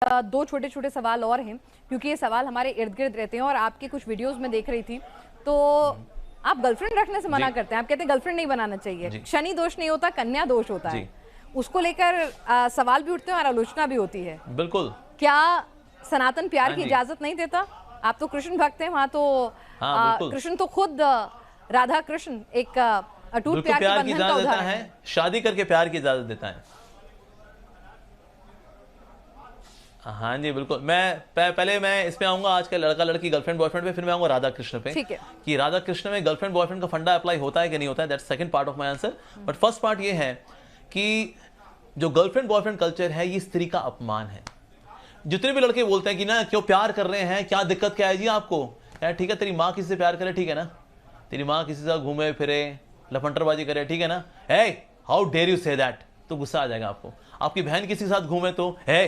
दो छोटे छोटे सवाल और हैं, क्योंकि ये सवाल हमारे इर्द गिर्द रहते हैं और आपके कुछ वीडियोस में देख रही थी, तो आप गर्लफ्रेंड रखने से मना करते हैं। आप कहते हैं गर्लफ्रेंड नहीं बनाना चाहिए, शनि दोष नहीं होता, कन्या दोष होता है। उसको लेकर सवाल भी उठते हैं और आलोचना भी होती है। बिल्कुल। क्या सनातन प्यार की इजाजत नहीं देता? आप तो कृष्ण भक्त हैं, वहां तो कृष्ण तो खुद राधा कृष्ण एक अटूट प्यार के बंधन का उदाहरण है। शादी करके प्यार की इजाजत देता है। हाँ जी बिल्कुल। पहले मैं इसमें आऊंगा आज का लड़का लड़की गर्लफ्रेंड बॉयफ्रेंड पे, फिर मैं आऊंगा राधा कृष्ण पे। ठीक है कि राधा कृष्ण में गर्लफ्रेंड बॉयफ्रेंड का फंडा अप्लाई होता है कि नहीं होता है, that's second part of my answer. But first part ये है कि जो गर्लफ्रेंड बॉयफ्रेंड कल्चर है ये स्त्री का अपमान है। जितने भी लड़के बोलते हैं कि ना क्यों प्यार कर रहे हैं, क्या दिक्कत क्या है जी आपको, यार ठीक है तेरी माँ किसी से प्यार करे, ठीक है ना, तेरी माँ किसी से घूमे फिरे लफंटरबाजी करे, ठीक है ना, hey how dare you say that, तो गुस्सा आ जाएगा आपको। आपकी बहन किसी के साथ घूमे तो hey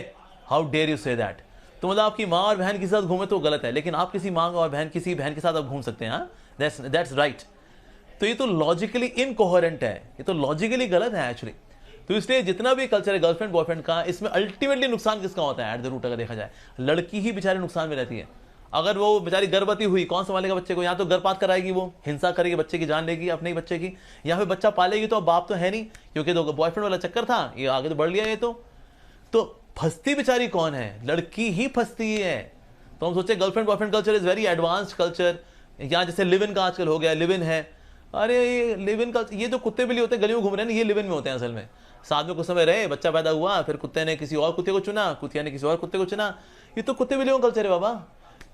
how dare you say that, तो मतलब आपकी माँ और बहन किसी के साथ घूमे तो गलत है, लेकिन आप किसी माँ और बहन किसी बहन के साथ आप घूम सकते हैं, दैट्स राइट। तो ये तो लॉजिकली इनकोहेरेंट है, ये तो लॉजिकली गलत है एक्चुअली। तो इसलिए जितना भी कल्चर है गर्लफ्रेंड बॉयफ्रेंड का, इसमें अल्टीमेटली नुकसान किसका होता है एट द रूट अगर देखा जाए, लड़की ही बेचारे नुकसान में रहती है। अगर वो बेचारी गर्भवती हुई, कौन संभालेगा बच्चे को? या तो गर्भपात कराएगी, वो हिंसा करेगी, बच्चे की जान लेगी अपने ही बच्चे की, या फिर बच्चा पालेगी तो अब बाप तो है नहीं, क्योंकि तो बॉयफ्रेंड वाला चक्कर था, ये आगे तो बढ़ लिया ये तो फंसती बेचारी कौन है? लड़की ही फंसती है। तो हम सोचे girlfriend boyfriend culture is very advanced culture, या जैसे लिव इन का आजकल हो गया, लिव इन है। अरे ये लिव इन का, ये जो कुत्ते बिल्ली होते हैं गली में घूम रहे हैं ना, ये लिव इन में होते हैं असल में। साथ में कुछ समय रहे, बच्चा पैदा हुआ, फिर कुत्ते ने किसी और कुत्ते को चुना, कुतिया ने किसी और कुत्ते को चुना, ये तो कुत्ते बिल्लियों का कल्चर है बाबा।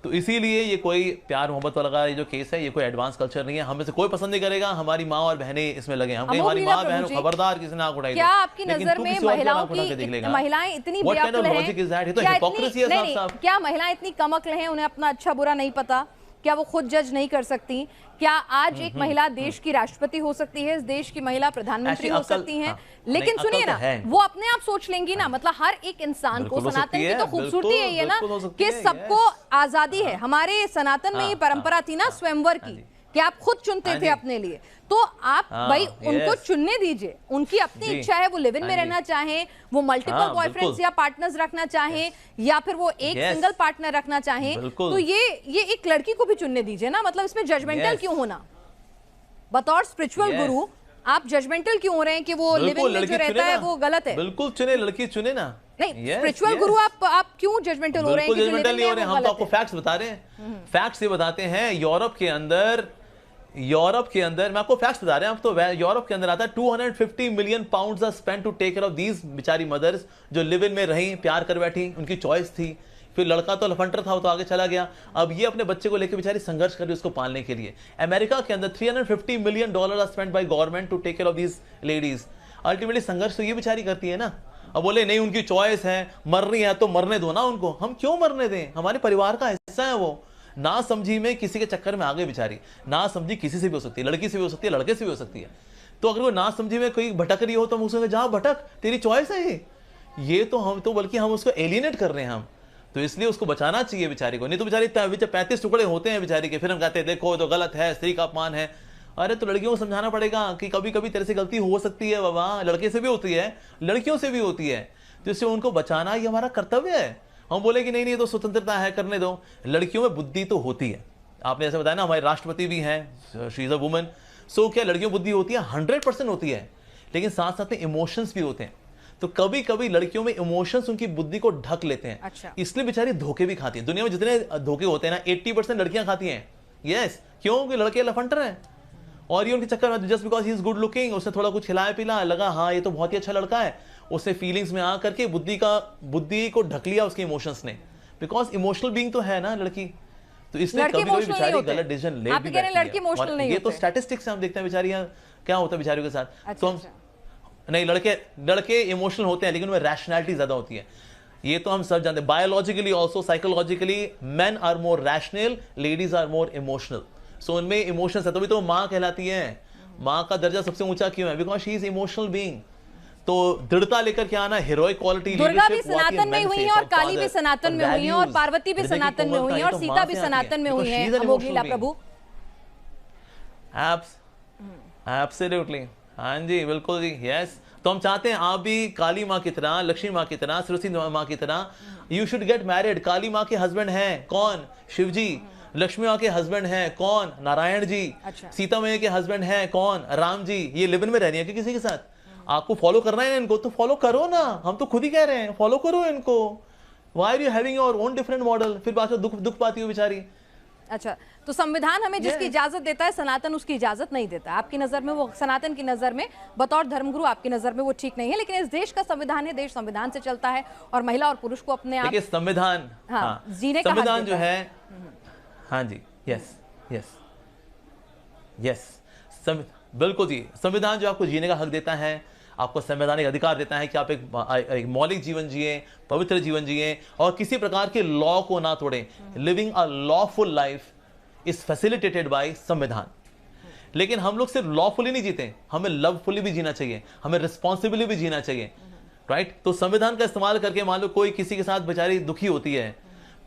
तो इसीलिए ये कोई प्यार मोहब्बत वाला ये जो केस है, ये कोई एडवांस कल्चर नहीं है। हमें से कोई पसंद नहीं करेगा हमारी माँ और बहनें इसमें लगे। हम हमारी माँ बहन खबरदार किसी ने आंख उठाई। क्या आपकी नजर में महिलाएं इतनी व्याकुल हैं? क्या महिलाएं इतनी कम अक्ल हैं, उन्हें अपना अच्छा बुरा नहीं पता? क्या वो खुद जज नहीं कर सकती? क्या आज एक महिला देश की राष्ट्रपति हो सकती है, इस देश की महिला प्रधानमंत्री हो सकती हैं? लेकिन सुनिए ना, वो अपने आप सोच लेंगी ना। मतलब हर एक इंसान को, सनातन की तो खूबसूरती है ये ना कि सबको आजादी है। हमारे सनातन में ये परंपरा थी ना स्वयंवर की, कि आप खुद चुनते थे अपने लिए। तो आप भाई उनको चुनने दीजिए, उनकी अपनी इच्छा है, वो लिव इन में रहना चाहें, वो मल्टीपल बॉयफ्रेंड्स या पार्टनर्स रखना चाहें, या फिर वो एक सिंगल पार्टनर रखना चाहें, तो ये एक लड़की को भी चुनने दीजिए ना। मतलब इसमें जजमेंटल क्यों होना? बतौर स्पिरिचुअल गुरु आप जजमेंटल क्यों हो रहे हैं कि वो लिव इन में जो रहता है वो गलत है? बिल्कुल चुने, लड़की चुने ना। नहीं, स्पिरिचुअल गुरु आप क्यों जजमेंटल हो रहे हैं? जजमेंटल नहीं हो रहे, हम तो आपको फैक्ट्स बता रहे हैं। फैक्ट्स ये बताते हैं, यूरोप के अंदर मैं आपको फैक्ट्स बता रहे हैं। अब तो यूरोप के अंदर आता है 250 million pounds are spent to take care of these बेचारी मदर्स जो लिव इन में रही, प्यार कर बैठी, उनकी चॉइस थी। फिर लड़का तो लफंटर था, वो तो आगे चला गया। अब ये अपने बच्चे को लेकर बेचारी संघर्ष कर रही है उसको पालने के लिए। अमेरिका के अंदर $350 million are spent by government to take care of these ladies. Ultimately संघर्ष तो ये बेचारी करती है ना। अब बोले नहीं उनकी चॉइस है, मर रही है तो मरने दो ना उनको। हम क्यों मरने दें? हमारे परिवार का हिस्सा है वो। ना समझी में किसी के चक्कर में आ गई बेचारी। ना समझी किसी से भी हो सकती है, लड़की से भी हो सकती है, लड़के से भी हो सकती है। तो अगर वो ना समझी में कोई भटक रही हो तो हम उसमें जहां भटक, तेरी चॉइस है ये तो हम तो बल्कि हम उसको एलियनेट कर रहे हैं हम। तो इसलिए उसको बचाना चाहिए बेचारी को। नहीं तो बेचारी 35 टुकड़े होते हैं बेचारी के, फिर हम कहते हैं देखो तो गलत है, स्त्री का अपमान है। अरे तो लड़कियों को समझाना पड़ेगा कि कभी कभी तेरे से गलती हो सकती है बाबा, लड़के से भी होती है, लड़कियों से भी होती है। तो इससे उनको बचाना ये हमारा कर्तव्य है। हम बोले कि नहीं नहीं ये तो स्वतंत्रता है, करने दो। लड़कियों में बुद्धि तो होती है, आपने ऐसे बताया ना, हमारे राष्ट्रपति भी हैं, शी इज अ वुमन। सो क्या लड़कियों में बुद्धि होती है? 100% होती है, लेकिन साथ साथ में इमोशंस भी होते हैं। तो कभी कभी लड़कियों में इमोशंस उनकी बुद्धि को ढक लेते हैं। अच्छा। इसलिए बेचारी धोखे भी खाती है। दुनिया में जितने धोखे होते हैं ना 80% लड़कियां खाती हैं। यस, क्योंकि लड़के लफंटर हैं और ये उनके चक्कर में just because he is good looking, उसने थोड़ा कुछ खिलाया पिला, लगा हाँ ये तो बहुत ही अच्छा लड़का है, उससे फीलिंग्स में आ करके बुद्धि को ढक लिया उसके इमोशंस ने। बिकॉज इमोशनल बीइंग तो है ना लड़की, तो इसलिए कभी कभी बेचारी गलत डिसीजन ले भी बैठती है। ये तो स्टैटिस्टिक्स हम देखते हैं बेचारियां क्या होता है बेचारियों के साथ। तो हम नहीं, लड़के इमोशनल होते हैं लेकिन उनमें रैशनैलिटी ज्यादा होती है। ये तो हम सब जानते हैं। Biologically also psychologically men are more rational, ladies are more emotional. So उनमें इमोशंस है, तभी तो माँ कहलाती है। माँ का दर्जा सबसे ऊंचा क्यों है? Because she is emotional being. तो दृढ़ता लेकर के आना, हीरोइक क्वालिटी, दुर्गा भी सनातन में हुई है और काली भी सनातन में हुई है और पार्वती भी सनातन में हुई है और सीता भी सनातन में हुई है। अमोघलीला प्रभु एब्सोल्युटली, हाँ जी बिल्कुल जी, यस। तो हम चाहते हैं आप भी काली माँ की तरह, लक्ष्मी माँ की तरह, सरस्वती माँ की तरह, यू शुड गेट मैरिड। काली माँ के हस्बैंड हैं कौन? शिव जी। लक्ष्मी माँ के हस्बैंड हैं कौन? नारायण जी। सीता मैया के हस्बैंड हैं कौन? राम जी। ये लिव इन में रहनी है कि किसी के साथ? आपको फॉलो करना है इनको, तो फॉलो करो ना, हम तो खुद ही कह रहे हैं फॉलो करो इनको। Why are you having your own different model? फिर बाद में दुख पाती हो बेचारी। अच्छा, तो संविधान हमें जिसकी इजाजत देता है, सनातन उसकी इजाजत नहीं देता। आपकी नजर में वो, सनातन की नजर में, बतौर धर्मगुरु आपकी नजर में वो ठीक नहीं है, लेकिन इस देश का संविधान है, देश संविधान से चलता है और महिला और पुरुष को अपने आप संविधान, हाँ, जीने का संविधान जो है, हाँ जी, यस यस यस, बिल्कुल जी, संविधान जो आपको जीने का हक देता है, आपको संवैधानिक अधिकार देता है कि आप एक मौलिक जीवन जिए, पवित्र जीवन जिए और किसी प्रकार के लॉ को ना तोड़ें। Living a lawful life is facilitated by samvidhan. लेकिन हम लोग सिर्फ लॉफुली नहीं जीते, हमें लवफुली भी जीना चाहिए, हमें रिस्पॉन्सिबली भी जीना चाहिए, राइट? तो संविधान का इस्तेमाल करके मान लो कोई किसी के साथ बेचारी दुखी होती है,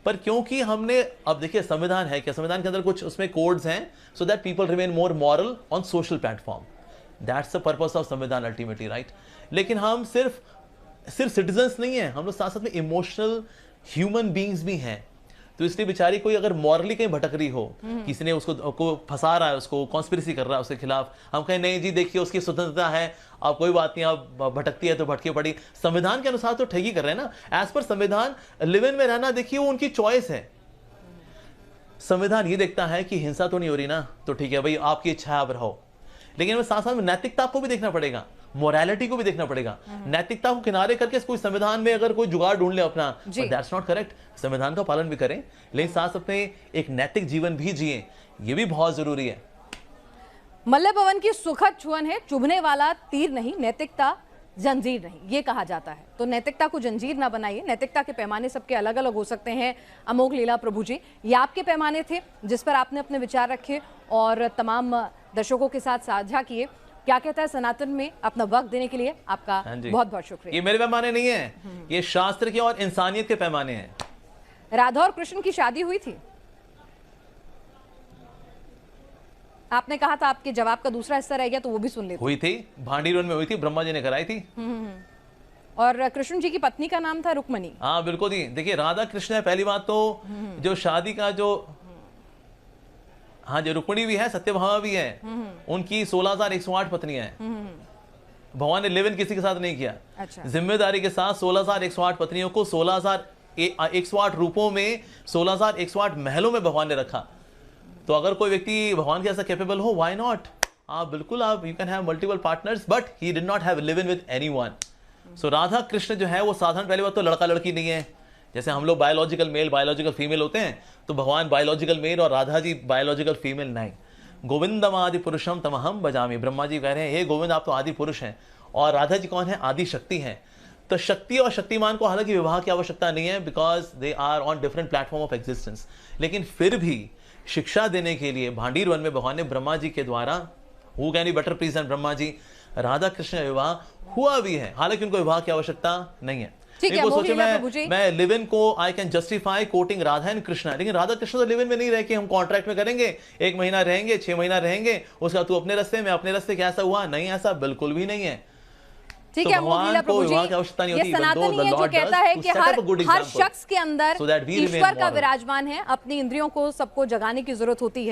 पर क्योंकि हमने, अब देखिए संविधान है क्या, संविधान के अंदर कुछ उसमें कोड्स हैं, so that people remain more moral on social platform. That's the purpose of संविधान अल्टीमेटली, राइट? लेकिन हम सिर्फ सिटीजन्स नहीं है, हम लोग साथ साथ में इमोशनल ह्यूमन बींग्स भी हैं। तो इसलिए बेचारी कोई अगर मॉरली कहीं भटक रही हो, किसी ने उसको फंसा रहा है, उसको कॉन्स्पिरेसी कर रहा है उसके खिलाफ, हम कहें नहीं जी देखिए उसकी स्वतंत्रता है, आप कोई बात नहीं, आप भटकती है तो भटकी पड़ी, संविधान के अनुसार तो ठगी कर रहे हैं ना। एज पर संविधान लिव इन में रहना देखिए वो उनकी चॉइस है। संविधान ये देखता है कि हिंसा तो नहीं हो रही ना, तो ठीक है भाई आपकी इच्छा है आप रहो, लेकिन हमें साथ साथ में नैतिकता को भी देखना पड़ेगा, मोरालिटी को भी देखना पड़ेगा। नैतिकता को किनारे करके कोई संविधान में अगर कोई जुगाड़ ढूंढ ले अपना, दैट्स नॉट करेक्ट। संविधान का पालन भी करें, लेकिन साथ साथ में एक नैतिक जीवन भी जिए, ये भी बहुत जरूरी है। मल्ल भवन की सुखद छुअन है, चुभने वाला तीर नहीं, नैतिकता जंजीर नहीं, ये कहा जाता है। तो नैतिकता को जंजीर ना बनाइए। नैतिकता के पैमाने सबके अलग अलग हो सकते हैं। अमोघ लीला प्रभु जी, ये आपके पैमाने थे जिस पर आपने अपने विचार रखे और तमाम दर्शकों के साथ साझा किए। क्या कहता है सनातन में अपना वक्त देने के लिए आपका बहुत बहुत शुक्रिया। ये मेरे पैमाने नहीं है, ये शास्त्र के और इंसानियत के पैमाने हैं। राधा और कृष्ण की शादी हुई थी? आपने कहा था आपके जवाब का दूसरा हिस्सा रह गया, तो वो भी सुन लेते। हुई थी, भांडीरोन में हुई थी, ब्रह्मा जी ने कराई थी। और कृष्ण जी की पत्नी का नाम था रुक्मणी। हाँ बिल्कुल जी, देखिए राधा कृष्ण है पहली बात तो, जो शादी का जो, हाँ जो रुक्मिणी भी है, सत्यभामा भी है, उनकी 16,108 पत्नियां हैं। भगवान ने लिव इन किसी के साथ नहीं किया। अच्छा। जिम्मेदारी के साथ 16,108 पत्नियों को 16,108 रूपों में 16,108 महलों में भगवान ने रखा। तो अगर कोई व्यक्ति भगवान के ऐसा कैपेबल हो, व्हाई नॉट? आप बिल्कुल, आप you can have multiple partners, but he did not have live in with anyone. So Radha Krishna जो है वो साधारण, पहली बात तो लड़का लड़की नहीं है, जैसे हम लोग बायोलॉजिकल मेल बायोलॉजिकल फीमेल होते हैं, तो भगवान बायोलॉजिकल मेल और राधा जी बायोलॉजिकल फीमेल नहीं। गोविंदम आदि पुरुषम तमहम भजामि, ब्रह्मा जी कह रहे हैं हे गोविंद आप तो आदि पुरुष हैं, और राधा जी कौन है? आदि शक्ति हैं। तो शक्ति और शक्तिमान को हालांकि विवाह की आवश्यकता नहीं है, because they are on different platform of existence. लेकिन फिर भी शिक्षा देने के लिए भांडीर वन में भगवान ने ब्रह्मा जी के द्वारा, who can be better please then Brahma ji, Radha Krishna विवाह हुआ भी है, हालांकि उनको विवाह की आवश्यकता नहीं है। सोचे मैं लिव इन को I can justify coating Radha and Krishna, लेकिन राधा कृष्ण तो लिव इन में नहीं रह के हम कॉन्ट्रैक्ट में करेंगे, 1 महीना रहेंगे, 6 महीना रहेंगे, उसका तू अपने रास्ते मैं अपने रास्ते, क्या ऐसा हुआ? नहीं, ऐसा बिल्कुल भी नहीं है। ठीक है, भगवान को विवाह की आवश्यकता नहीं होती। ये सनातनी है जो कहता है कि हर शख्स के अंदर ईश्वर का विराजमान है, अपनी इंद्रियों को सबको जगाने की जरूरत होती है।